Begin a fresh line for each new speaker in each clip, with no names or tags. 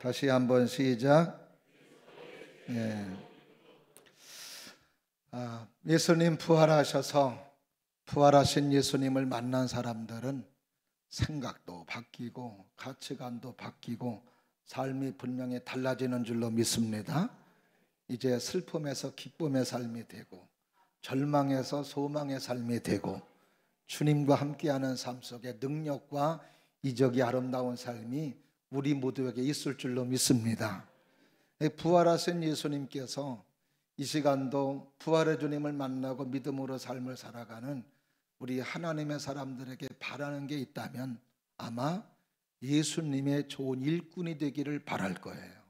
다시 한번 시작. 예수님 부활하셔서 부활하신 예수님을 만난 사람들은 생각도 바뀌고 가치관도 바뀌고 삶이 분명히 달라지는 줄로 믿습니다. 이제 슬픔에서 기쁨의 삶이 되고 절망에서 소망의 삶이 되고 주님과 함께하는 삶 속에 능력과 이적이 아름다운 삶이 우리 모두에게 있을 줄로 믿습니다. 부활하신 예수님께서 이 시간도 부활의 주님을 만나고 믿음으로 삶을 살아가는 우리 하나님의 사람들에게 바라는 게 있다면 아마 예수님의 좋은 일꾼이 되기를 바랄 거예요.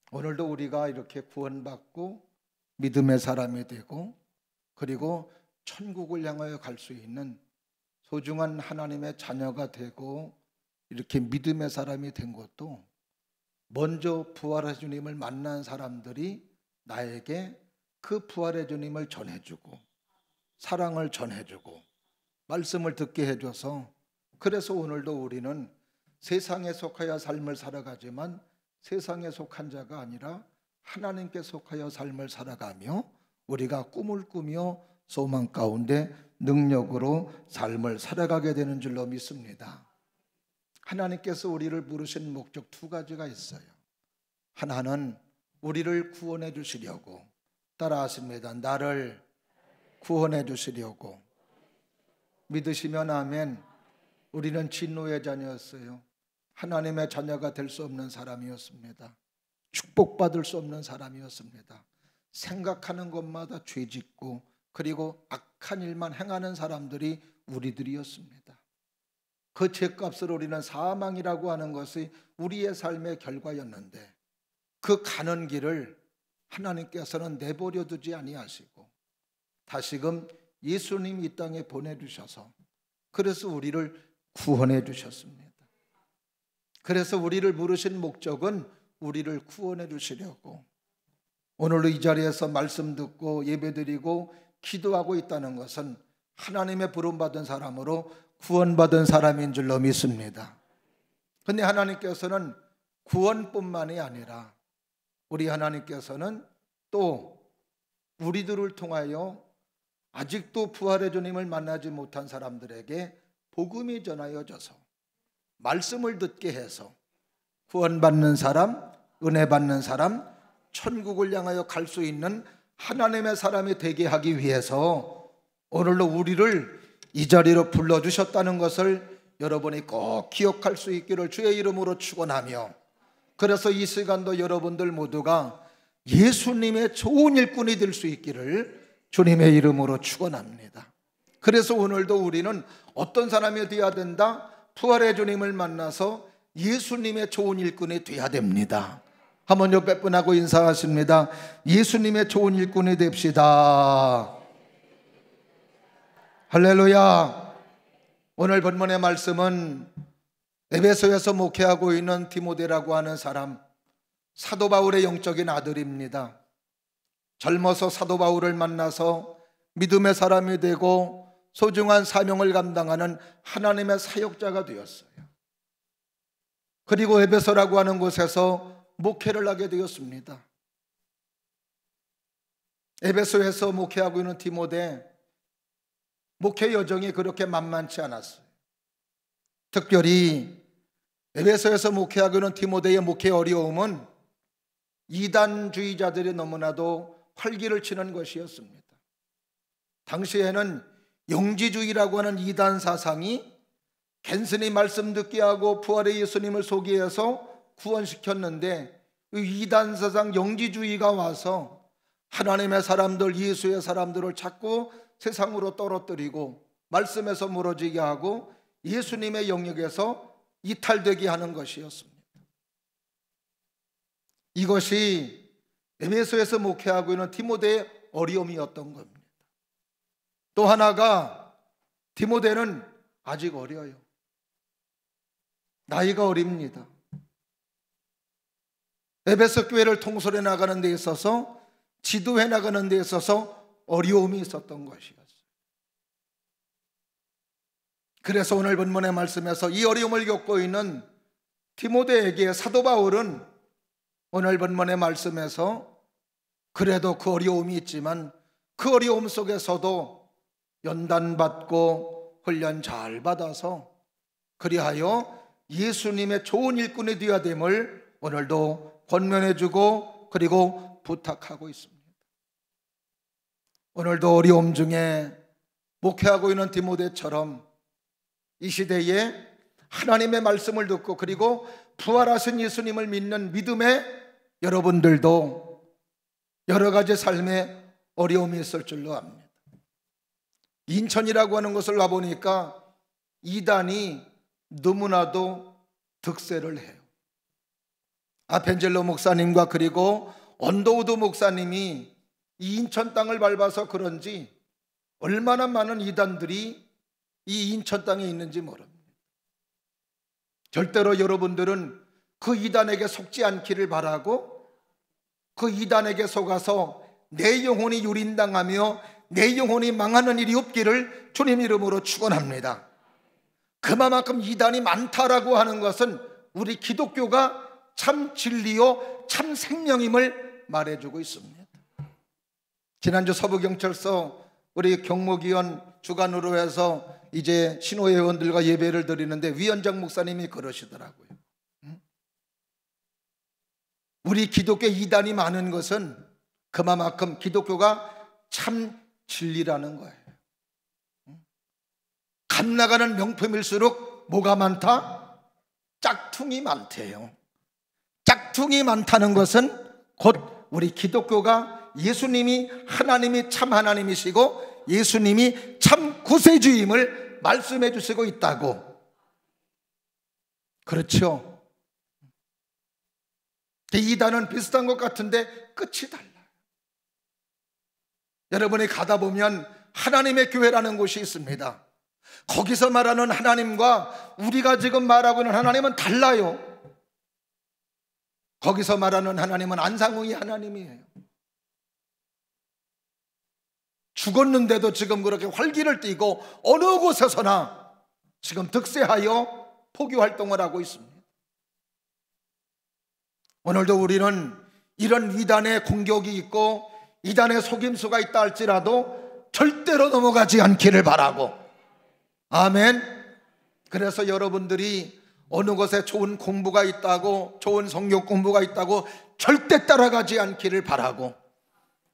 오늘도 우리가 이렇게 구원받고 믿음의 사람이 되고 그리고 천국을 향하여 갈 수 있는 소중한 하나님의 자녀가 되고 이렇게 믿음의 사람이 된 것도 먼저 부활의 주님을 만난 사람들이 나에게 그 부활의 주님을 전해주고 사랑을 전해주고 말씀을 듣게 해줘서, 그래서 오늘도 우리는 세상에 속하여 삶을 살아가지만 세상에 속한 자가 아니라 하나님께 속하여 삶을 살아가며 우리가 꿈을 꾸며 소망 가운데 능력으로 삶을 살아가게 되는 줄로 믿습니다. 하나님께서 우리를 부르신 목적 두 가지가 있어요. 하나는 우리를 구원해 주시려고, 따라하십니다. 나를 구원해 주시려고. 믿으시면 아멘. 우리는 진노의 자녀였어요. 하나님의 자녀가 될 수 없는 사람이었습니다. 축복받을 수 없는 사람이었습니다. 생각하는 것마다 죄짓고 그리고 악한 일만 행하는 사람들이 우리들이었습니다. 그 죄값을 우리는 사망이라고 하는 것이 우리의 삶의 결과였는데 그 가는 길을 하나님께서는 내버려 두지 아니하시고 다시금 예수님 이 땅에 보내주셔서 그래서 우리를 구원해 주셨습니다. 그래서 우리를 부르신 목적은 우리를 구원해 주시려고, 오늘도 이 자리에서 말씀 듣고 예배드리고 기도하고 있다는 것은 하나님의 부름받은 사람으로 구원받은 사람인 줄로 믿습니다. 그런데 하나님께서는 구원뿐만이 아니라 우리 하나님께서는 또 우리들을 통하여 아직도 부활의 주님을 만나지 못한 사람들에게 복음이 전하여져서 말씀을 듣게 해서 구원받는 사람, 은혜 받는 사람, 천국을 향하여 갈 수 있는 하나님의 사람이 되게 하기 위해서 오늘도 우리를 이 자리로 불러주셨다는 것을 여러분이 꼭 기억할 수 있기를 주의 이름으로 축원하며, 그래서 이 시간도 여러분들 모두가 예수님의 좋은 일꾼이 될 수 있기를 주님의 이름으로 축원합니다. 그래서 오늘도 우리는 어떤 사람이 되어야 된다? 부활의 주님을 만나서 예수님의 좋은 일꾼이 되어야 됩니다. 한번 옆에 분하고 인사하십니다. 예수님의 좋은 일꾼이 됩시다. 할렐루야. 오늘 본문의 말씀은 에베소에서 목회하고 있는 디모데라고 하는 사람, 사도 바울의 영적인 아들입니다. 젊어서 사도 바울을 만나서 믿음의 사람이 되고 소중한 사명을 감당하는 하나님의 사역자가 되었어요. 그리고 에베소라고 하는 곳에서 목회를 하게 되었습니다. 에베소에서 목회하고 있는 디모데, 목회 여정이 그렇게 만만치 않았어요. 특별히 에베소에서 목회하고 있는 디모데의 목회 어려움은 이단주의자들이 너무나도 활기를 치는 것이었습니다. 당시에는 영지주의라고 하는 이단 사상이 간신히 말씀 듣게 하고 부활의 예수님을 소개해서 구원시켰는데, 이 이단 사상 영지주의가 와서 하나님의 사람들, 예수의 사람들을 자꾸 세상으로 떨어뜨리고 말씀에서 멀어지게 하고 예수님의 영역에서 이탈되게 하는 것이었습니다. 이것이 에베소에서 목회하고 있는 디모데의 어려움이었던 겁니다. 또 하나가 디모데는 아직 어려요. 나이가 어립니다. 에베소 교회를 통솔해 나가는 데 있어서, 지도해 나가는 데 있어서 어려움이 있었던 것이었어요. 그래서 오늘 본문의 말씀에서 이 어려움을 겪고 있는 디모데에게 사도 바울은 오늘 본문의 말씀에서 그래도 그 어려움이 있지만 그 어려움 속에서도 연단받고 훈련 잘 받아서 그리하여 예수님의 좋은 일꾼이 되어야 됨을 오늘도 권면해주고 그리고 부탁하고 있습니다. 오늘도 어려움 중에 목회하고 있는 디모데처럼 이 시대에 하나님의 말씀을 듣고 그리고 부활하신 예수님을 믿는 믿음의 여러분들도 여러 가지 삶에 어려움이 있을 줄로 압니다. 인천이라고 하는 곳을 와보니까 이단이 너무나도 득세를 해요. 아펜젤로 목사님과 그리고 언더우드 목사님이 이 인천 땅을 밟아서 그런지 얼마나 많은 이단들이 이 인천 땅에 있는지 모릅니다. 절대로 여러분들은 그 이단에게 속지 않기를 바라고 그 이단에게 속아서 내 영혼이 유린당하며 내 영혼이 망하는 일이 없기를 주님 이름으로 축원합니다. 그만큼 이단이 많다라고 하는 것은 우리 기독교가 참 진리요 참 생명임을 말해주고 있습니다. 지난주 서부경찰서 우리 경목위원 주관으로 해서 이제 신호회원들과 예배를 드리는데 위원장 목사님이 그러시더라고요. 우리 기독교 이단이 많은 것은 그만큼 기독교가 참 진리라는 거예요. 갓 나가는 명품일수록 뭐가 많다? 짝퉁이 많대요. 짝퉁이 많다는 것은 곧 우리 기독교가 예수님이 하나님이 참 하나님이시고 예수님이 참 구세주임을 말씀해 주시고 있다고. 그렇죠. 이단은 비슷한 것 같은데 끝이 달라요. 여러분이 가다 보면 하나님의 교회라는 곳이 있습니다. 거기서 말하는 하나님과 우리가 지금 말하고 있는 하나님은 달라요. 거기서 말하는 하나님은 안상홍이 하나님이에요. 죽었는데도 지금 그렇게 활기를 띠고 어느 곳에서나 지금 득세하여 포교 활동을 하고 있습니다. 오늘도 우리는 이런 이단의 공격이 있고 이단의 속임수가 있다 할지라도 절대로 넘어가지 않기를 바라고. 아멘. 그래서 여러분들이 어느 곳에 좋은 공부가 있다고 좋은 성경 공부가 있다고 절대 따라가지 않기를 바라고,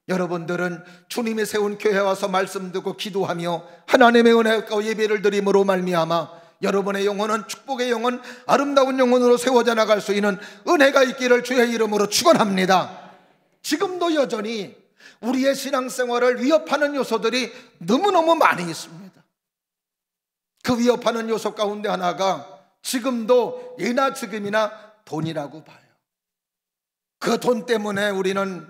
여러분들은 주님이 세운 교회에 와서 말씀 듣고 기도하며 하나님의 은혜와 예배를 드림으로 말미암아 여러분의 영혼은 축복의 영혼, 아름다운 영혼으로 세워져 나갈 수 있는 은혜가 있기를 주의 이름으로 축원합니다. 지금도 여전히 우리의 신앙생활을 위협하는 요소들이 너무너무 많이 있습니다. 그 위협하는 요소 가운데 하나가 지금도 예나 지금이나 돈이라고 봐요. 그 돈 때문에 우리는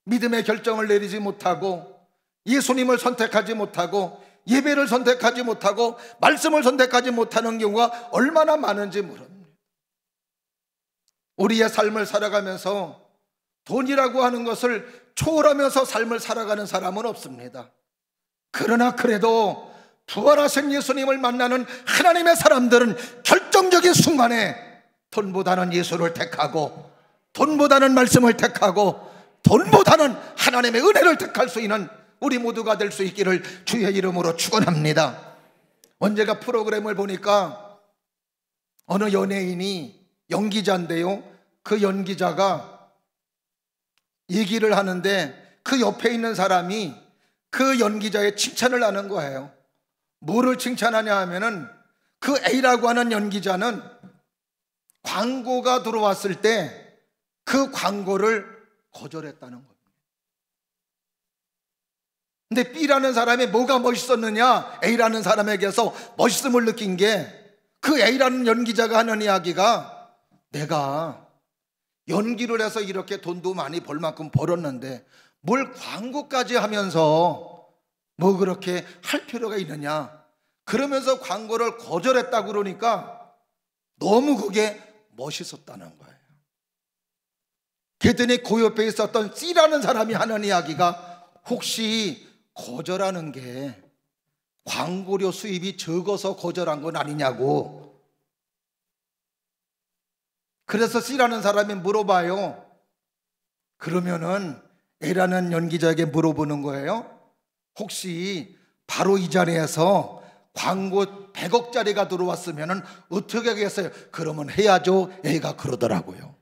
믿음의 결정을 내리지 못하고 예수님을 선택하지 못하고 예배를 선택하지 못하고 말씀을 선택하지 못하는 경우가 얼마나 많은지 모릅니다. 우리의 삶을 살아가면서 돈이라고 하는 것을 초월하면서 삶을 살아가는 사람은 없습니다. 그러나 그래도 부활하신 예수님을 만나는 하나님의 사람들은 결정적인 순간에 돈보다는 예수를 택하고 돈보다는 말씀을 택하고 돈보다는 하나님의 은혜를 택할 수 있는 우리 모두가 될 수 있기를 주의 이름으로 축원합니다. 언제가 프로그램을 보니까 어느 연예인이 연기자인데요, 그 연기자가 얘기를 하는데 그 옆에 있는 사람이 그 연기자의 칭찬을 하는 거예요. 뭐를 칭찬하냐 하면은 그 A라고 하는 연기자는 광고가 들어왔을 때 그 광고를 거절했다는 겁니다. 근데 B라는 사람이 뭐가 멋있었느냐, A라는 사람에게서 멋있음을 느낀 게 그 A라는 연기자가 하는 이야기가, 내가 연기를 해서 이렇게 돈도 많이 벌 만큼 벌었는데 뭘 광고까지 하면서 뭐 그렇게 할 필요가 있느냐, 그러면서 광고를 거절했다고 그러니까 너무 그게 멋있었다는 거예요. 그랬더니 그 옆에 있었던 C라는 사람이 하는 이야기가, 혹시 거절하는 게 광고료 수입이 적어서 거절한 건 아니냐고. 그래서 C라는 사람이 물어봐요. 그러면은 A라는 연기자에게 물어보는 거예요. 혹시 바로 이 자리에서 광고 100억짜리가 들어왔으면 어떻게 하겠어요? 그러면 해야죠. A가 그러더라고요.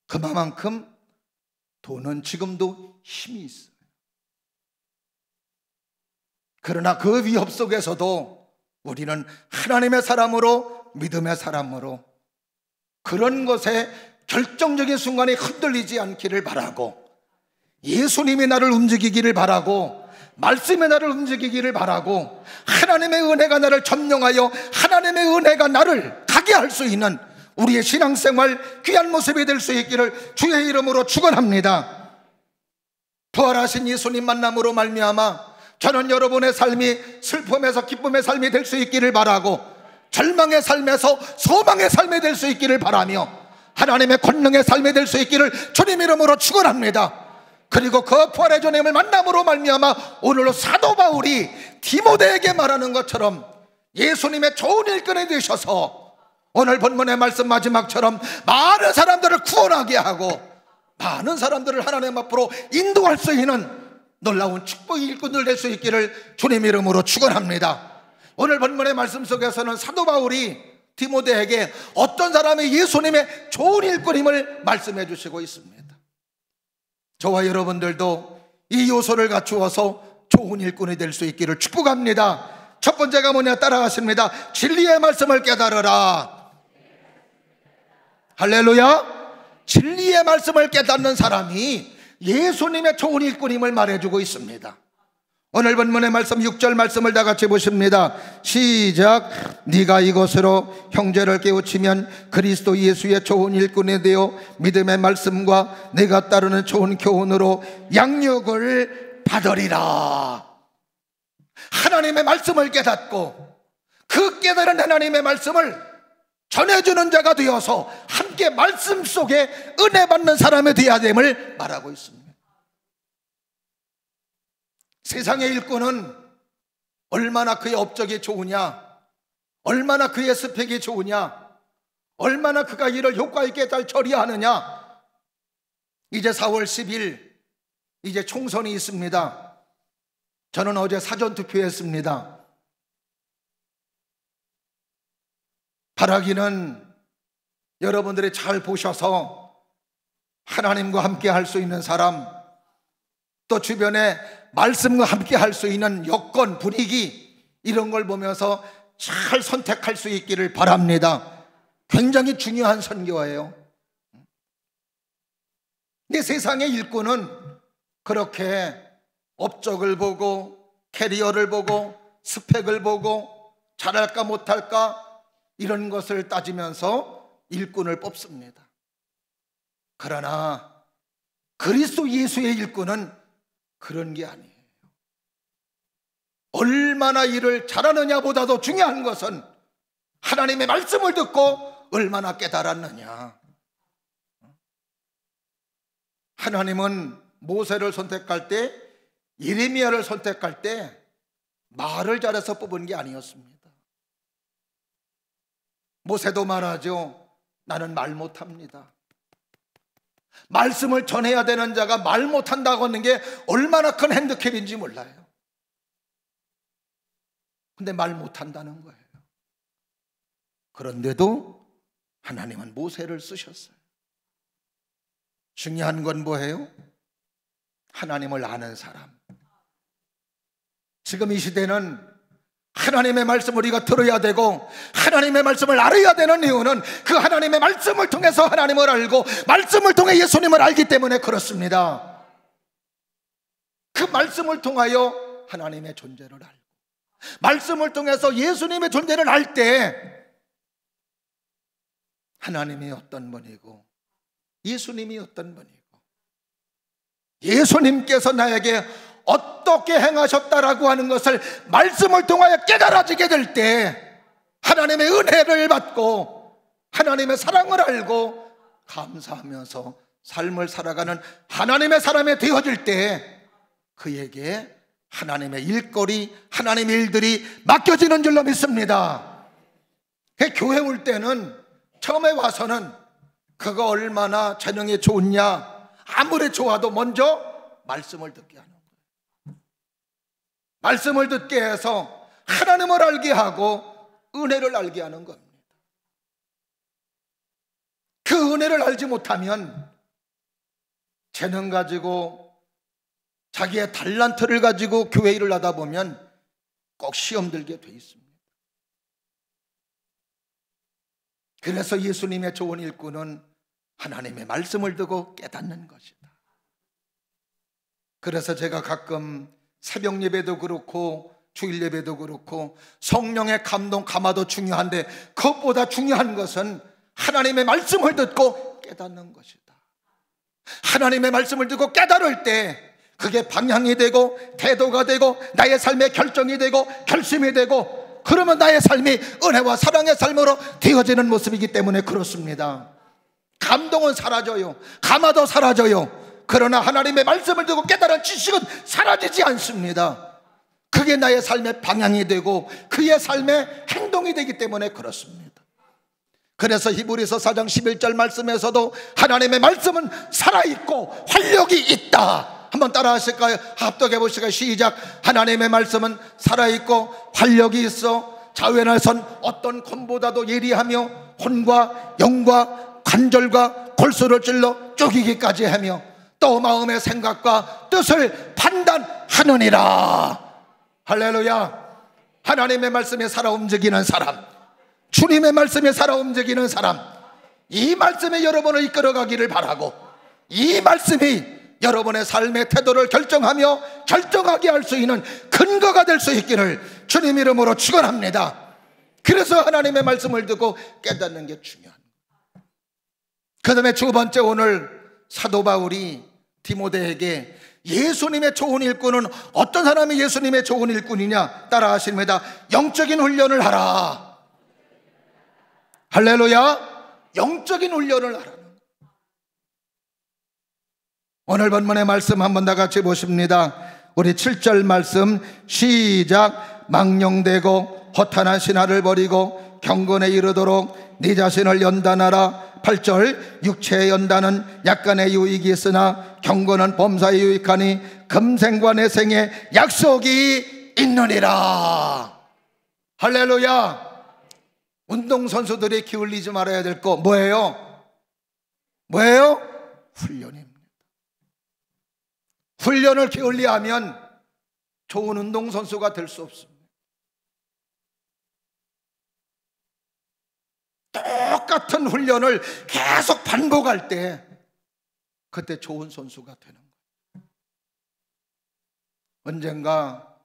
그만큼 돈은 지금도 힘이 있어요. 그러나 그 위협 속에서도 우리는 하나님의 사람으로, 믿음의 사람으로 그런 것에 결정적인 순간에 흔들리지 않기를 바라고, 예수님이 나를 움직이기를 바라고, 말씀이 나를 움직이기를 바라고, 하나님의 은혜가 나를 점령하여 하나님의 은혜가 나를 가게 할 수 있는 우리의 신앙생활 귀한 모습이 될 수 있기를 주의 이름으로 축원합니다. 부활하신 예수님 만남으로 말미암아 저는 여러분의 삶이 슬픔에서 기쁨의 삶이 될 수 있기를 바라고, 절망의 삶에서 소망의 삶이 될 수 있기를 바라며, 하나님의 권능의 삶이 될 수 있기를 주님 이름으로 축원합니다. 그리고 그 부활의 주님을 만남으로 말미암아 오늘로 사도 바울이 디모데에게 말하는 것처럼 예수님의 좋은 일꾼이 되셔서 오늘 본문의 말씀 마지막처럼 많은 사람들을 구원하게 하고 많은 사람들을 하나님 앞으로 인도할 수 있는 놀라운 축복의 일꾼들 될 수 있기를 주님 이름으로 축원합니다. 오늘 본문의 말씀 속에서는 사도 바울이 디모데에게 어떤 사람이 예수님의 좋은 일꾼임을 말씀해 주시고 있습니다. 저와 여러분들도 이 요소를 갖추어서 좋은 일꾼이 될 수 있기를 축복합니다. 첫 번째가 뭐냐, 따라가십니다. 진리의 말씀을 깨달으라. 할렐루야. 진리의 말씀을 깨닫는 사람이 예수님의 좋은 일꾼임을 말해주고 있습니다. 오늘 본문의 말씀 6절 말씀을 다 같이 보십니다. 시작. 네가 이것으로 형제를 깨우치면 그리스도 예수의 좋은 일꾼이 되어 믿음의 말씀과 내가 따르는 좋은 교훈으로 양육을 받으리라. 하나님의 말씀을 깨닫고 그 깨달은 하나님의 말씀을 전해주는 자가 되어서 함께 말씀 속에 은혜 받는 사람이 되어야 됨을 말하고 있습니다. 세상의 일꾼은 얼마나 그의 업적이 좋으냐, 얼마나 그의 스펙이 좋으냐, 얼마나 그가 일을 효과 있게 잘 처리하느냐. 이제 4월 10일 이제 총선이 있습니다. 저는 어제 사전투표했습니다. 바라기는 여러분들이 잘 보셔서 하나님과 함께 할 수 있는 사람, 또 주변에 말씀과 함께 할 수 있는 여건, 분위기, 이런 걸 보면서 잘 선택할 수 있기를 바랍니다. 굉장히 중요한 선교예요. 근데 세상의 일꾼은 그렇게 업적을 보고 캐리어를 보고 스펙을 보고 잘할까 못할까 이런 것을 따지면서 일꾼을 뽑습니다. 그러나 그리스도 예수의 일꾼은 그런 게 아니에요. 얼마나 일을 잘하느냐 보다도 중요한 것은 하나님의 말씀을 듣고 얼마나 깨달았느냐. 하나님은 모세를 선택할 때, 예레미야를 선택할 때 말을 잘해서 뽑은 게 아니었습니다. 모세도 말하죠. 나는 말 못합니다. 말씀을 전해야 되는 자가 말 못한다고 하는 게 얼마나 큰 핸디캡인지 몰라요. 근데 말 못한다는 거예요. 그런데도 하나님은 모세를 쓰셨어요. 중요한 건 뭐예요? 하나님을 아는 사람. 지금 이 시대는 하나님의 말씀을 우리가 들어야 되고 하나님의 말씀을 알아야 되는 이유는 그 하나님의 말씀을 통해서 하나님을 알고 말씀을 통해 예수님을 알기 때문에 그렇습니다. 그 말씀을 통하여 하나님의 존재를 알고 말씀을 통해서 예수님의 존재를 알 때 하나님이 어떤 분이고 예수님이 어떤 분이고 예수님께서 나에게 어떻게 행하셨다라고 하는 것을 말씀을 통하여 깨달아지게 될 때 하나님의 은혜를 받고 하나님의 사랑을 알고 감사하면서 삶을 살아가는 하나님의 사람이 되어질 때 그에게 하나님의 일거리, 하나님의 일들이 맡겨지는 줄로 믿습니다. 교회 올 때는 처음에 와서는 그거 얼마나 찬양이 좋냐, 아무리 좋아도 먼저 말씀을 듣게 하는 거예요. 말씀을 듣게 해서 하나님을 알게 하고 은혜를 알게 하는 겁니다. 그 은혜를 알지 못하면 재능 가지고 자기의 달란트를 가지고 교회 일을 하다 보면 꼭 시험 들게 돼 있습니다. 그래서 예수님의 좋은 일꾼은 하나님의 말씀을 듣고 깨닫는 것이다. 그래서 제가 가끔 새벽 예배도 그렇고 주일 예배도 그렇고 성령의 감동 감화도 중요한데 그것보다 중요한 것은 하나님의 말씀을 듣고 깨닫는 것이다. 하나님의 말씀을 듣고 깨달을 때 그게 방향이 되고 태도가 되고 나의 삶의 결정이 되고 결심이 되고, 그러면 나의 삶이 은혜와 사랑의 삶으로 되어지는 모습이기 때문에 그렇습니다. 감동은 사라져요. 감화도 사라져요. 그러나 하나님의 말씀을 듣고 깨달은 지식은 사라지지 않습니다. 그게 나의 삶의 방향이 되고 그의 삶의 행동이 되기 때문에 그렇습니다. 그래서 히브리서 4장 11절 말씀에서도 하나님의 말씀은 살아있고 활력이 있다. 한번 따라 하실까요? 합독해 보실까요? 시작. 하나님의 말씀은 살아있고 활력이 있어 자외날 선 어떤 검보다도 예리하며 혼과 영과 관절과 골수를 찔러 쪼개기까지 하며 또 마음의 생각과 뜻을 판단하느니라. 할렐루야. 하나님의 말씀에 살아 움직이는 사람, 주님의 말씀에 살아 움직이는 사람, 이 말씀이 여러분을 이끌어가기를 바라고 이 말씀이 여러분의 삶의 태도를 결정하며 결정하게 할 수 있는 근거가 될 수 있기를 주님 이름으로 축원합니다. 그래서 하나님의 말씀을 듣고 깨닫는 게 중요합니다. 그 다음에 두 번째, 오늘 사도 바울이 디모데에게 예수님의 좋은 일꾼은 어떤 사람이 예수님의 좋은 일꾼이냐 따라 하십니다. 영적인 훈련을 하라. 할렐루야. 영적인 훈련을 하라. 오늘 본문의 말씀 한번 다 같이 보십니다. 우리 7절 말씀 시작. 망령되고 허탄한 신화를 버리고 경건에 이르도록 네 자신을 연단하라. 8절 육체의 연단은 약간의 유익이 있으나 경건은 범사에 유익하니 금생과 내생에 약속이 있느니라. 할렐루야. 운동선수들이 기울이지 말아야 될 거 뭐예요? 뭐예요? 훈련입니다. 훈련을 게을리하면 좋은 운동선수가 될 수 없습니다. 똑같은 훈련을 계속 반복할 때 그때 좋은 선수가 되는 거예요. 언젠가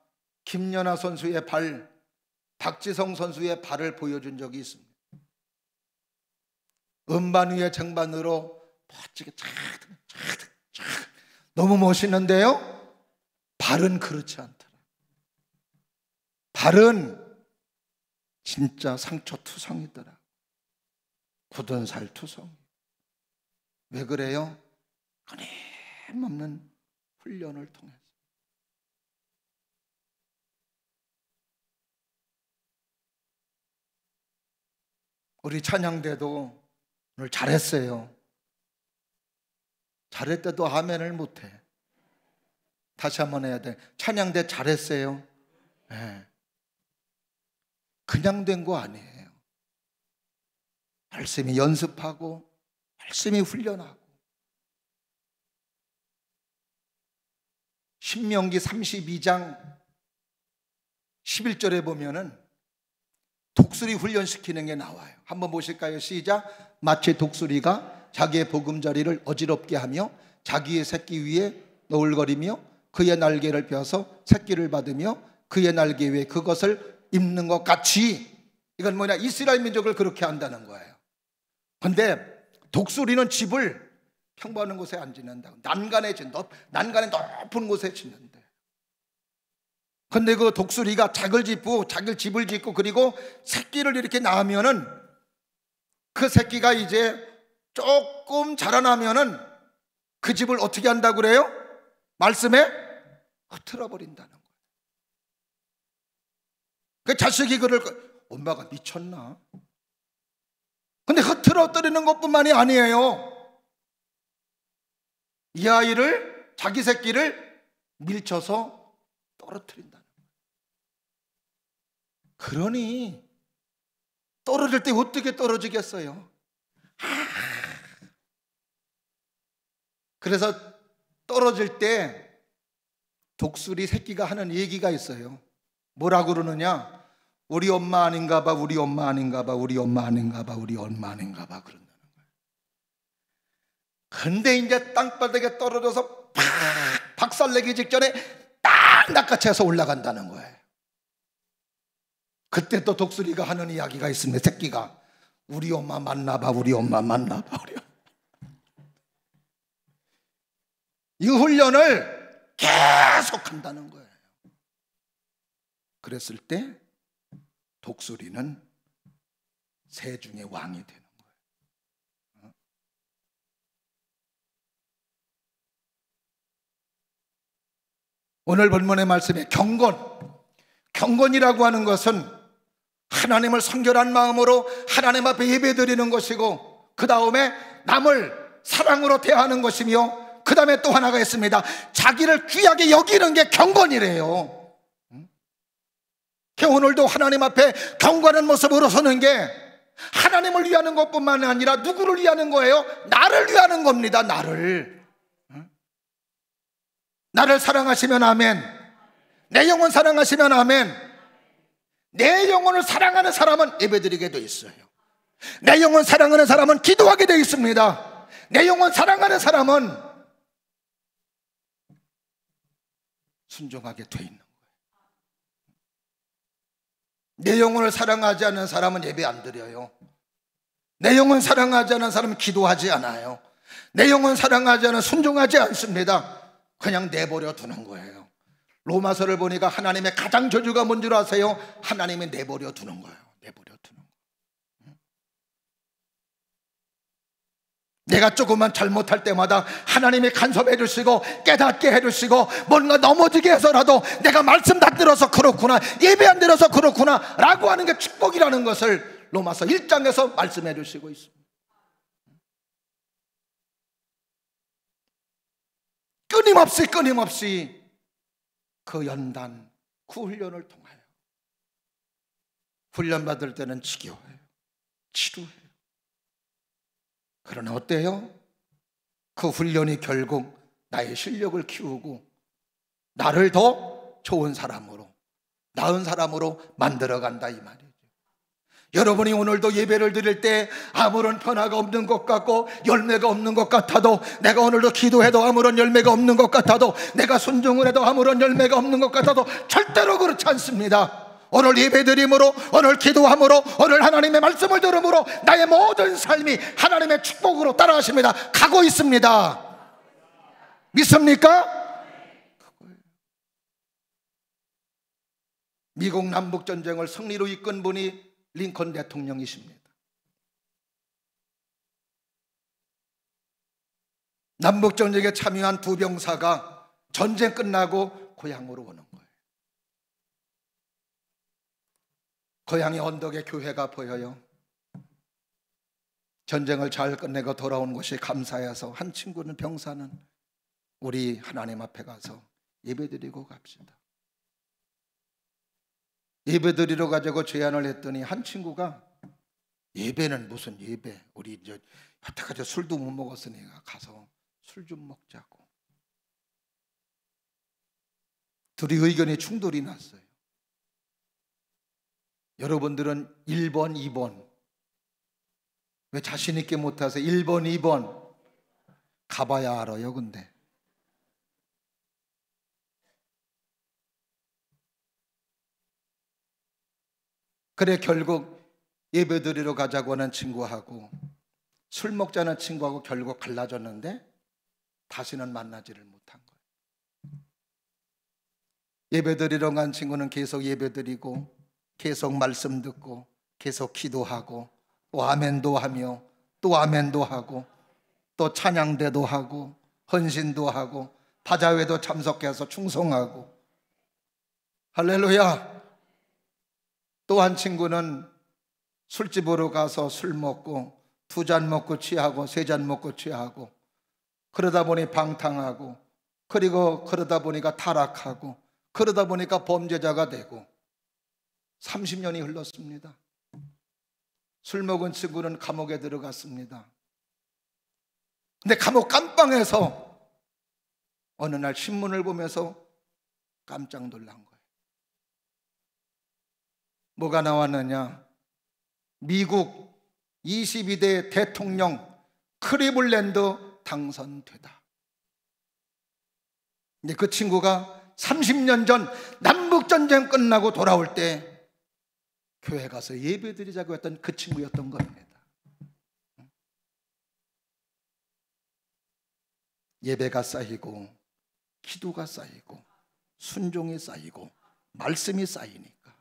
김연아 선수의 발, 박지성 선수의 발을 보여준 적이 있습니다. 음반 위에 쟁반으로 멋지게 너무 멋있는데요, 발은 그렇지 않더라. 발은 진짜 상처투성이더라. 굳은 살 투성. 왜 그래요? 끊임없는 훈련을 통해서. 우리 찬양대도 오늘 잘했어요. 잘했대도 아멘을 못해. 다시 한번 해야 돼. 찬양대 잘했어요. 네. 그냥 된 거 아니에요. 열심히 연습하고 열심히 훈련하고. 신명기 32장 11절에 보면은 독수리 훈련시키는 게 나와요. 한번 보실까요? 시작. 마치 독수리가 자기의 보금자리를 어지럽게 하며 자기의 새끼 위에 너울거리며 그의 날개를 펴서 새끼를 받으며 그의 날개 위에 그것을 입는 것 같이. 이건 뭐냐? 이스라엘 민족을 그렇게 한다는 거예요. 근데 독수리는 집을 평범한 곳에 안 짓는다고. 난간에 높은 곳에 짓는데. 근데 그 독수리가 자기 집을 짓고 그리고 새끼를 이렇게 낳으면은 그 새끼가 이제 조금 자라나면은 그 집을 어떻게 한다고 그래요? 말씀에 흩어져 버린다는 거예요. 그 자식이 엄마가 미쳤나? 근데 흐트러뜨리는 것뿐만이 아니에요. 이 아이를, 자기 새끼를 밀쳐서 떨어뜨린다는 거예요. 그러니 떨어질 때 어떻게 떨어지겠어요? 그래서 떨어질 때 독수리 새끼가 하는 얘기가 있어요. 뭐라고 그러느냐? 우리 엄마 아닌가 봐, 우리 엄마 아닌가 봐, 우리 엄마 아닌가 봐, 우리 엄마 아닌가 봐 그런다는 거예요. 근데 이제 땅바닥에 떨어져서 팍 박살내기 직전에 딱 낚아채서 올라간다는 거예요. 그때 또 독수리가 하는 이야기가 있습니다. 새끼가 우리 엄마 맞나 봐, 우리 엄마 맞나 봐. 이 훈련을 계속 한다는 거예요. 그랬을 때 독수리는 새 중에 왕이 되는 거예요. 오늘 본문의 말씀에 경건이라고 하는 것은 하나님을 성결한 마음으로 하나님 앞에 예배드리는 것이고, 그 다음에 남을 사랑으로 대하는 것이며, 그 다음에 또 하나가 있습니다. 자기를 귀하게 여기는 게 경건이래요. 오늘도 하나님 앞에 경건한 모습으로 서는 게 하나님을 위하는 것뿐만 아니라 누구를 위하는 거예요? 나를 위하는 겁니다. 나를 사랑하시면 아멘. 내 영혼 사랑하시면 아멘. 내 영혼을 사랑하는 사람은 예배드리게 돼 있어요. 내 영혼 사랑하는 사람은 기도하게 돼 있습니다. 내 영혼 사랑하는 사람은 순종하게 돼 있는 거예요. 내 영혼을 사랑하지 않는 사람은 예배 안 드려요. 내 영혼 사랑하지 않는 사람은 기도하지 않아요. 내 영혼 사랑하지 않는 순종하지 않습니다. 그냥 내버려 두는 거예요. 로마서를 보니까 하나님의 가장 저주가 뭔 줄 아세요? 하나님이 내버려 두는 거예요. 내버려 두는 거예요. 내가 조금만 잘못할 때마다 하나님이 간섭해 주시고 깨닫게 해 주시고 뭔가 넘어지게 해서라도 내가 말씀 다 들어서 그렇구나, 예배 안 들어서 그렇구나 라고 하는 게 축복이라는 것을 로마서 1장에서 말씀해 주시고 있습니다. 끊임없이 그 연단, 그 훈련을 통하여 훈련받을 때는 지겨워요. 지루해요. 그러나 어때요? 그 훈련이 결국 나의 실력을 키우고 나를 더 좋은 사람으로, 나은 사람으로 만들어간다 이 말이죠. 여러분이 오늘도 예배를 드릴 때 아무런 변화가 없는 것 같고 열매가 없는 것 같아도, 내가 오늘도 기도해도 아무런 열매가 없는 것 같아도, 내가 순종을 해도 아무런 열매가 없는 것 같아도 절대로 그렇지 않습니다. 오늘 예배드림으로, 오늘 기도함으로, 오늘 하나님의 말씀을 들음으로 나의 모든 삶이 하나님의 축복으로 따라가십니다. 가고 있습니다. 믿습니까? 미국 남북전쟁을 승리로 이끈 분이 링컨 대통령이십니다. 남북전쟁에 참여한 두 병사가 전쟁 끝나고 고향으로 오는 거예요. 고향의 언덕에 교회가 보여요. 전쟁을 잘 끝내고 돌아온 것이 감사해서 한 친구는, 병사는 우리 하나님 앞에 가서 예배드리고 갑시다. 예배드리러 가자고 제안을 했더니 한 친구가, 예배는 무슨 예배, 우리 이제 여태까지 술도 못 먹었으니까 가서 술 좀 먹자고. 둘이 의견이 충돌이 났어요. 여러분들은 1번, 2번 왜 자신 있게 못하세요? 1번, 2번 가봐야 알아요. 근데 그래 결국 예배드리러 가자고 하는 친구하고 술 먹자는 친구하고 결국 갈라졌는데 다시는 만나지를 못한 거예요. 예배드리러 간 친구는 계속 예배드리고 계속 말씀 듣고 계속 기도하고 또 아멘도 하며 또 아멘도 하고 또 찬양대도 하고 헌신도 하고 다자회도 참석해서 충성하고, 할렐루야. 또 한 친구는 술집으로 가서 술 먹고 2잔 먹고 취하고 3잔 먹고 취하고 그러다 보니 방탕하고 그리고 그러다 보니까 타락하고 그러다 보니까 범죄자가 되고 30년이 흘렀습니다. 술 먹은 친구는 감옥에 들어갔습니다. 근데 감옥 감방에서 어느 날 신문을 보면서 깜짝 놀란 거예요. 뭐가 나왔느냐? 미국 22대 대통령 클리블랜드 당선되다. 근데 그 친구가 30년 전 남북전쟁 끝나고 돌아올 때 교회 가서 예배 드리자고 했던 그 친구였던 겁니다. 예배가 쌓이고 기도가 쌓이고 순종이 쌓이고 말씀이 쌓이니까.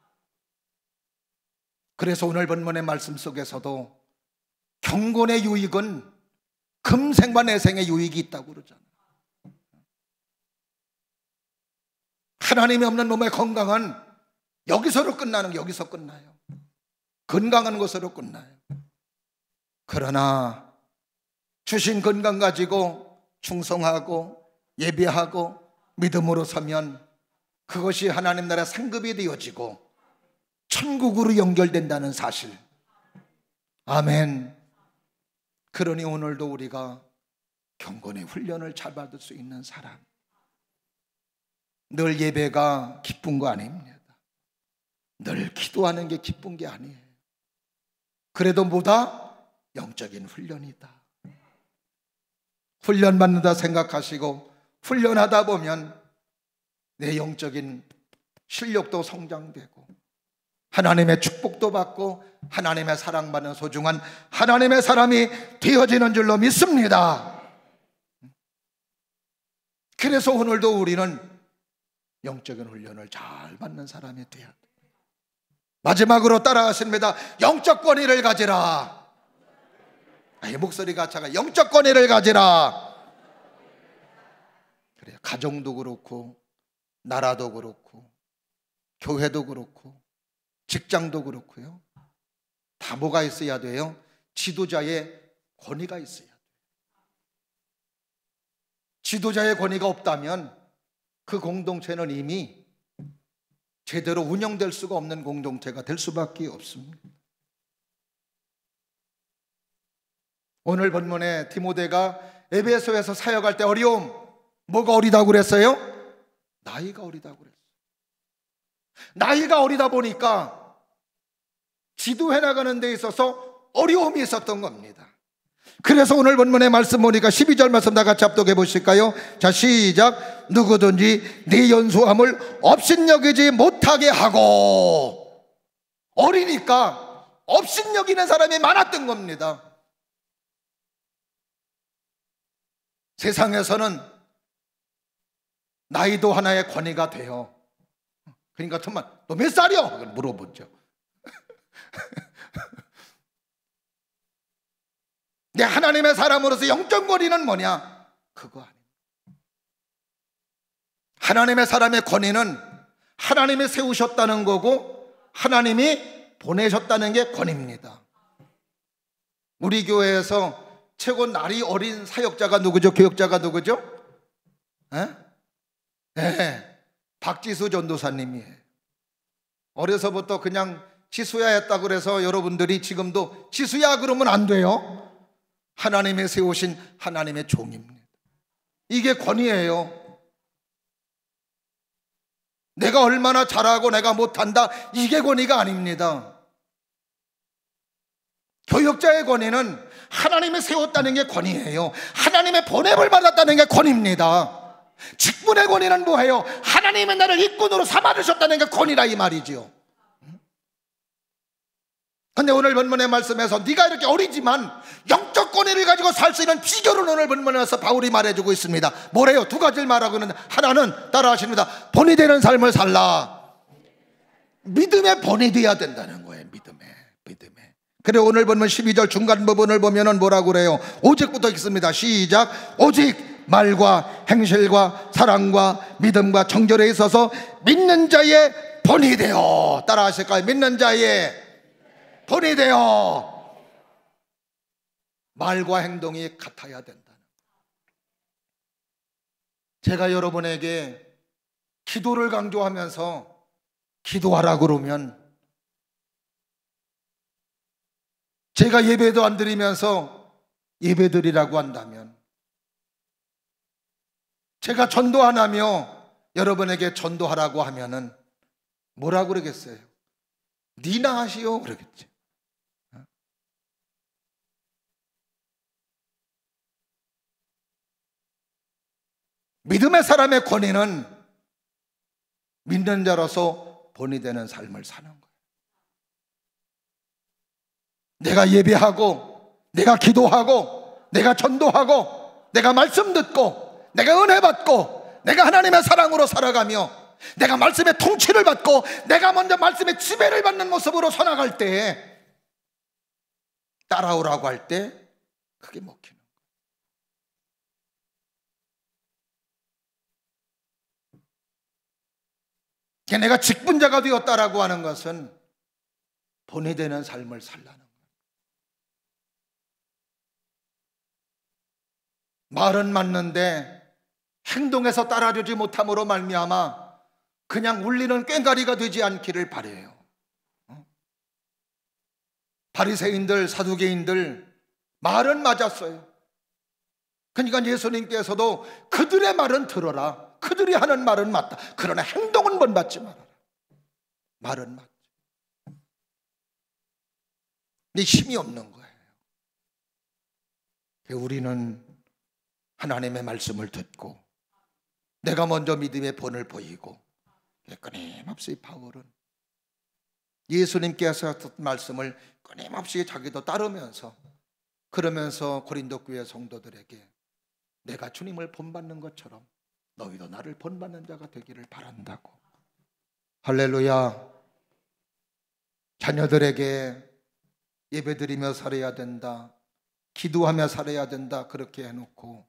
그래서 오늘 본문의 말씀 속에서도 경건의 유익은 금생과 내생의 유익이 있다고 그러잖아요. 하나님이 없는 몸의 건강은 여기서로 끝나는 게 여기서 끝나요. 건강한 것으로 끝나요. 그러나 주신 건강 가지고 충성하고 예배하고 믿음으로 서면 그것이 하나님 나라 상급이 되어지고 천국으로 연결된다는 사실. 아멘. 그러니 오늘도 우리가 경건의 훈련을 잘 받을 수 있는 사람, 늘 예배가 기쁜 거 아닙니다. 늘 기도하는 게 기쁜 게 아니에요. 그래도 뭐다? 영적인 훈련이다. 훈련받는다 생각하시고 훈련하다 보면 내 영적인 실력도 성장되고 하나님의 축복도 받고 하나님의 사랑받는 소중한 하나님의 사람이 되어지는 줄로 믿습니다. 그래서 오늘도 우리는 영적인 훈련을 잘 받는 사람이 되어야 돼요. 마지막으로 따라하십니다. 영적 권위를 가지라. 목소리가 작아. 영적 권위를 가지라. 그래요. 가정도 그렇고 나라도 그렇고 교회도 그렇고 직장도 그렇고요. 다 뭐가 있어야 돼요? 지도자의 권위가 있어야 돼요. 지도자의 권위가 없다면 그 공동체는 이미 제대로 운영될 수가 없는 공동체가 될 수밖에 없습니다. 오늘 본문에 디모데가 에베소에서 사역할 때 어려움, 뭐가 어리다고 그랬어요? 나이가 어리다고 그랬어요. 나이가 어리다 보니까 지도해 나가는 데 있어서 어려움이 있었던 겁니다. 그래서 오늘 본문의 말씀 보니까 12절 말씀 다 같이 합독해 보실까요? 자, 시작. 누구든지 네 연소함을 업신여기지 못하게 하고. 어리니까 업신여기는 사람이 많았던 겁니다. 세상에서는 나이도 하나의 권위가 돼요. 그러니까 정말 너 몇 살이야? 물어보죠. 내 하나님의 사람으로서 영적 권위는 뭐냐? 그거 아닙니다. 하나님의 사람의 권위는 하나님이 세우셨다는 거고 하나님이 보내셨다는 게 권위입니다. 우리 교회에서 최고 날이 어린 사역자가 누구죠? 교역자가 누구죠? 박지수 전도사님이에요. 어려서부터 그냥 지수야 했다고 그래서 여러분들이 지금도 지수야 그러면 안 돼요. 하나님이 세우신 하나님의 종입니다. 이게 권위예요. 내가 얼마나 잘하고 내가 못한다, 이게 권위가 아닙니다. 교역자의 권위는 하나님이 세웠다는 게 권위예요. 하나님의 보냄을 받았다는 게 권위입니다. 직분의 권위는 뭐예요? 하나님의 나를 일꾼으로 삼아주셨다는 게 권위라 이 말이죠. 근데 오늘 본문의 말씀에서 네가 이렇게 어리지만 영적 권위를 가지고 살 수 있는 비결을 오늘 본문에서 바울이 말해주고 있습니다. 뭐래요? 두 가지를 말하고 있는데, 하나는 따라하십니다. 본이 되는 삶을 살라. 믿음의 본이 되어야 된다는 거예요. 믿음에. 그래 오늘 본문 12절 중간 부분을 보면은 뭐라고 그래요? 오직부터 읽습니다. 시작. 오직 말과 행실과 사랑과 믿음과 정절에 있어서 믿는 자의 본이 되어. 따라하실까요? 믿는 자의 본이 되어. 말과 행동이 같아야 된다는 거예요. 제가 여러분에게 기도를 강조하면서 기도하라 그러면, 제가 예배도 안 드리면서 예배 드리라고 한다면, 제가 전도 안 하며 여러분에게 전도하라고 하면은 뭐라고 그러겠어요? 니나 하시오 그러겠지. 믿음의 사람의 권위는 믿는 자로서 본이 되는 삶을 사는 거예요. 내가 예배하고, 내가 기도하고, 내가 전도하고, 내가 말씀 듣고, 내가 은혜 받고, 내가 하나님의 사랑으로 살아가며, 내가 말씀의 통치를 받고, 내가 먼저 말씀의 지배를 받는 모습으로 살아갈 때, 따라오라고 할 때 그게 먹히는 거예요. 내가 직분자가 되었다라고 하는 것은 본이 되는 삶을 살라는 거예요. 말은 맞는데 행동에서 따라주지 못함으로 말미암아 그냥 울리는 꽹과리가 되지 않기를 바라요. 바리새인들, 사두개인들 말은 맞았어요. 그러니까 예수님께서도 그들의 말은 들어라, 그들이 하는 말은 맞다, 그러나 행동은 본받지 말아라. 말은 맞지, 네 힘이 없는 거예요. 우리는 하나님의 말씀을 듣고 내가 먼저 믿음의 본을 보이고, 끊임없이 바울은 예수님께서 하셨던 말씀을 끊임없이 자기도 따르면서, 그러면서 고린도 교회 성도들에게 내가 주님을 본받는 것처럼 너희도 나를 본받는 자가 되기를 바란다고. 할렐루야. 자녀들에게 예배드리며 살아야 된다, 기도하며 살아야 된다, 그렇게 해놓고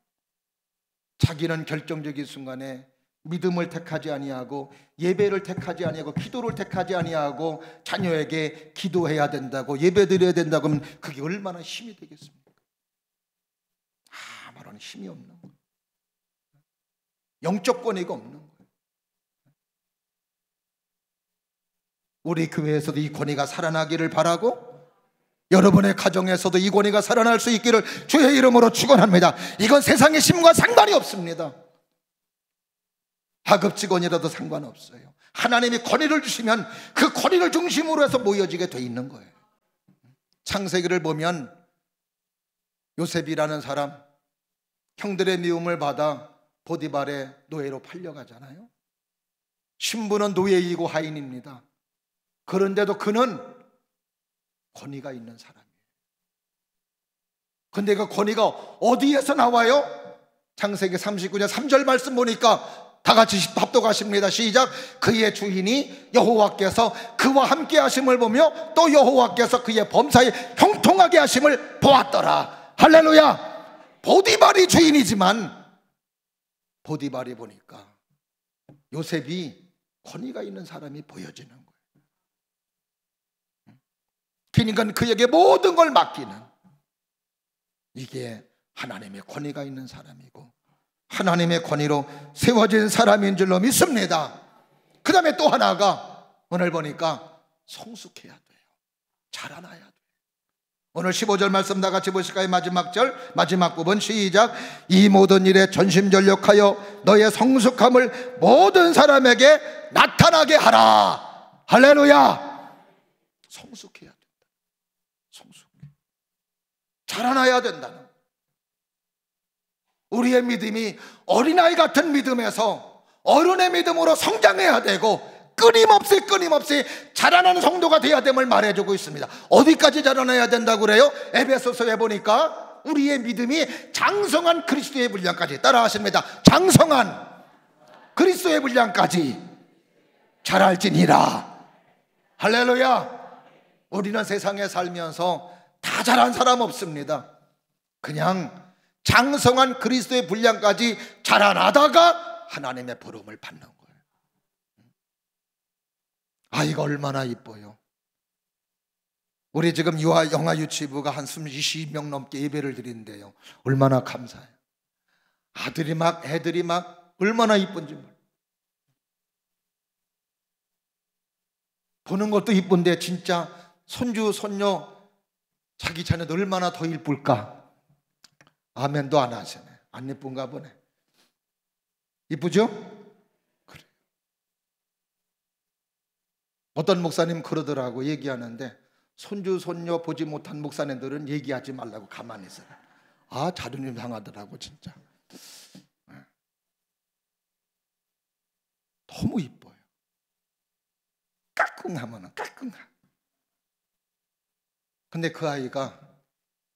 자기는 결정적인 순간에 믿음을 택하지 아니하고, 예배를 택하지 아니하고, 기도를 택하지 아니하고 자녀에게 기도해야 된다고, 예배드려야 된다고 하면 그게 얼마나 힘이 되겠습니까? 아무런 힘이 없는 거예요. 영적 권위가 없는 거예요. 우리 교회에서도 이 권위가 살아나기를 바라고, 여러분의 가정에서도 이 권위가 살아날 수 있기를 주의 이름으로 축원합니다. 이건 세상의 힘과 상관이 없습니다. 하급 직원이라도 상관없어요. 하나님이 권위를 주시면 그 권위를 중심으로 해서 모여지게 돼 있는 거예요. 창세기를 보면 요셉이라는 사람, 형들의 미움을 받아 보디발의 노예로 팔려가잖아요. 신부는 노예이고 하인입니다. 그런데도 그는 권위가 있는 사람이에요. 근데 그 권위가 어디에서 나와요? 창세기 39년 3절 말씀 보니까 다 같이 합독하십니다. 시작. 그의 주인이 여호와께서 그와 함께 하심을 보며 또 여호와께서 그의 범사에 형통하게 하심을 보았더라. 할렐루야. 보디발이 주인이지만 보디발이 보니까 요셉이 권위가 있는 사람이 보여지는 거예요. 그러니까 그에게 모든 걸 맡기는, 이게 하나님의 권위가 있는 사람이고 하나님의 권위로 세워진 사람인 줄로 믿습니다. 그 다음에 또 하나가 오늘 보니까 성숙해야 돼요. 자라나야 돼요. 오늘 15절 말씀 다 같이 보실까요? 마지막 절, 마지막 부분 시작. 이 모든 일에 전심전력하여 너의 성숙함을 모든 사람에게 나타나게 하라. 할렐루야. 성숙해야 된다. 성숙해. 자라나야 된다는, 우리의 믿음이 어린아이 같은 믿음에서 어른의 믿음으로 성장해야 되고 끊임없이 자라나는 성도가 되어야 됨을 말해주고 있습니다. 어디까지 자라나야 된다고 그래요? 에베소서에 보니까 우리의 믿음이 장성한 그리스도의 분량까지, 따라 하십니다. 장성한 그리스도의 분량까지 자랄지니라. 할렐루야. 우리는 세상에 살면서 다 자란 사람 없습니다. 그냥 장성한 그리스도의 분량까지 자라나다가 하나님의 부름을 받는 거예요. 아이가 얼마나 이뻐요. 우리 지금 영아 유치부가 한 20명 넘게 예배를 드리는데요, 얼마나 감사해요. 애들이 막 얼마나 이쁜지 몰라요. 보는 것도 이쁜데 진짜 손주 손녀 자기 자녀도 얼마나 더 이쁠까. 아멘도 안 하시네. 안 이쁜가 보네. 이쁘죠? 그래. 어떤 목사님 그러더라고. 얘기하는데 손주 손녀 보지 못한 목사님들은 얘기하지 말라고 가만히 있어요. 아, 자존심 상하더라고 진짜. 너무 이뻐요. 까꿍하면은 까꿍하. 근데 그 아이가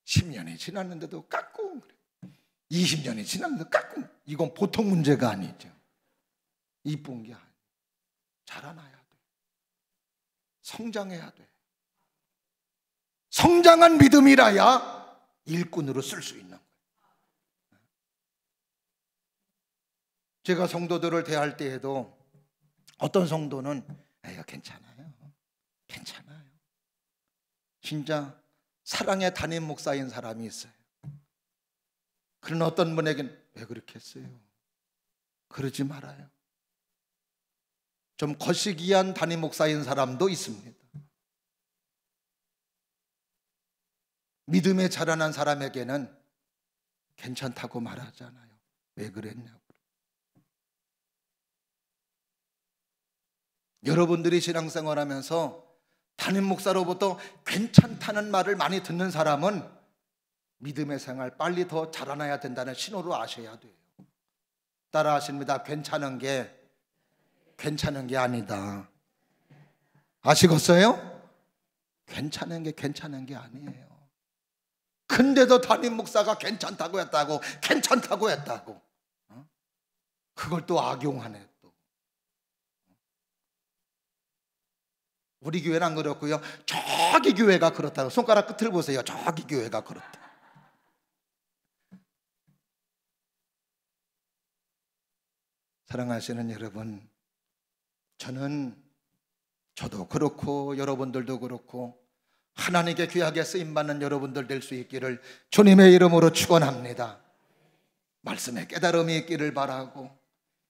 10년이 지났는데도 까꿍 그래. 20년이 지났는데도 까꿍. 이건 보통 문제가 아니죠. 이쁜 게 아니에요. 자라나야 돼. 성장해야 돼. 성장한 믿음이라야 일꾼으로 쓸 수 있는 거예요. 제가 성도들을 대할 때에도 어떤 성도는 이거 괜찮아요. 괜찮아요. 진짜 사랑의 담임 목사인 사람이 있어요. 그런 어떤 분에게는 왜 그렇게 했어요? 그러지 말아요. 좀 거시기한 담임 목사인 사람도 있습니다. 믿음에 자라난 사람에게는 괜찮다고 말하잖아요. 왜 그랬냐고. 여러분들이 신앙생활하면서 담임 목사로부터 괜찮다는 말을 많이 듣는 사람은 믿음의 생활 빨리 더 자라나야 된다는 신호로 아셔야 돼요. 따라 하십니다. 괜찮은 게 아니다. 아시겠어요? 괜찮은 게 아니에요. 근데도 담임 목사가 괜찮다고 했다고 그걸 또 악용하네. 또 우리 교회는 안 그렇고요. 저기 교회가 그렇다고. 손가락 끝을 보세요. 저기 교회가 그렇다. 사랑하시는 여러분, 저도 그렇고 여러분들도 그렇고 하나님께 귀하게 쓰임받는 여러분들 될 수 있기를 주님의 이름으로 축원합니다. 말씀에 깨달음이 있기를 바라고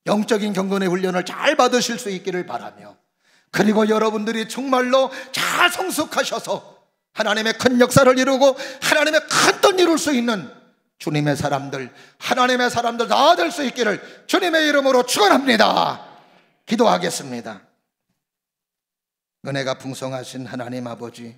영적인 경건의 훈련을 잘 받으실 수 있기를 바라며, 그리고 여러분들이 정말로 잘 성숙하셔서 하나님의 큰 역사를 이루고 하나님의 큰 뜻 이룰 수 있는 주님의 사람들, 하나님의 사람들 다 될 수 있기를 주님의 이름으로 축원합니다. 기도하겠습니다. 은혜가 풍성하신 하나님 아버지,